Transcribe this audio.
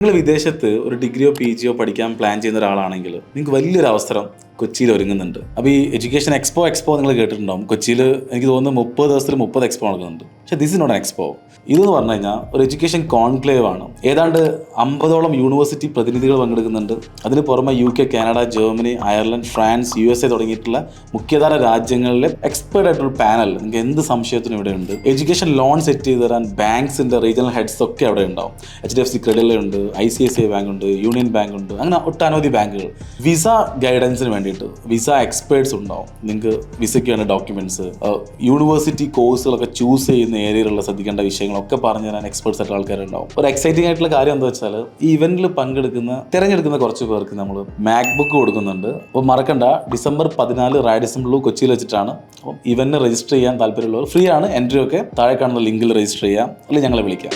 നിങ്ങൾ വിദേശത്ത് ഒരു ഡിഗ്രിയോ പി ജിയോ പഠിക്കാൻ പ്ലാൻ ചെയ്യുന്ന ഒരാളാണെങ്കിൽ നിങ്ങൾക്ക് വലിയൊരു അവസരം കൊച്ചിയിൽ ഒരുങ്ങുന്നുണ്ട്. അപ്പോൾ ഈ എഡ്യൂക്കേഷൻ എക്സ്പോ നിങ്ങൾ കേട്ടിട്ടുണ്ടാവും. കൊച്ചിയിൽ എനിക്ക് തോന്നുന്നു 30 ദിവസത്തിൽ 30 എക്സ്പോ നടക്കുന്നുണ്ട്. പക്ഷേ this is not an expo. ഇതെന്ന് പറഞ്ഞു കഴിഞ്ഞാൽ ഒരു എഡ്യൂക്കേഷൻ കോൺക്ലേവ് ആണ്. ഏതാണ്ട് 50ഓളം യൂണിവേഴ്സിറ്റി പ്രതിനിധികൾ പങ്കെടുക്കുന്നുണ്ട്. അതിന് പുറമെ UK, Canada, Germany, Ireland, France, USA തുടങ്ങിയിട്ടുള്ള മുഖ്യധാര രാജ്യങ്ങളിലെ എക്സ്പേർട്ട് ആയിട്ടുള്ള പാനൽ നിങ്ങൾക്ക് എന്ത് സംശയത്തിനും ഇവിടെ ഉണ്ട്. എഡ്യൂക്കേഷൻ ലോൺ സെറ്റ് ചെയ്ത് തരാൻ ബാങ്ക്സിന്റെ റീജിയണൽ ഹെഡ്സ് ഒക്കെ അവിടെ ഉണ്ടാവും. HDFC ക്രെഡിറ്റ് ഉണ്ട്, ICICI ബാങ്ക് ഉണ്ട്, യൂണിയൻ ബാങ്ക് ഉണ്ട്, അങ്ങനെ ഒട്ടനവധി ബാങ്കുകൾ. വിസ ഗൈഡൻസിന് വേണ്ടിയിട്ട് വിസ എക്സ്പേർട്സ് ഉണ്ടാവും. നിങ്ങൾക്ക് വിസയ്ക്ക് വേണ്ട ഡോക്യുമെന്റ്സ്, യൂണിവേഴ്സിറ്റി കോഴ്സുകളൊക്കെ ചൂസ് ചെയ്യുന്ന ഏരിയയിലുള്ള ശ്രദ്ധിക്കേണ്ട വിഷയങ്ങളൊക്കെ പറഞ്ഞു തരാൻ എക്സ്പേർട്സ് ആയിട്ടുള്ള ആൾക്കാരുണ്ടാവും. ഒരു എക്സൈറ്റിംഗ് ആയിട്ടുള്ള കാര്യം എന്താ വെച്ചാൽ ഈ ഇവന്റിൽ തിരഞ്ഞെടുക്കുന്ന കുറച്ച് പേർക്ക് നമ്മൾ മാക്ബുക്ക് കൊടുക്കുന്നുണ്ട്. അപ്പോൾ മറക്കണ്ട, ഡിസംബർ 14 റാഡിസൺ ബ്ലൂ കൊച്ചിയിൽ വെച്ചിട്ടാണ്. അപ്പം ഇവന്റിന് രജിസ്റ്റർ ചെയ്യാൻ താല്പര്യമുള്ളവർ ഫ്രീ ആണ്. എൻട്രി ഒക്കെ താഴെ കാണുന്ന ലിങ്കിൽ രജിസ്റ്റർ ചെയ്യാം, അല്ലെങ്കിൽ ഞങ്ങളെ വിളിക്കാം.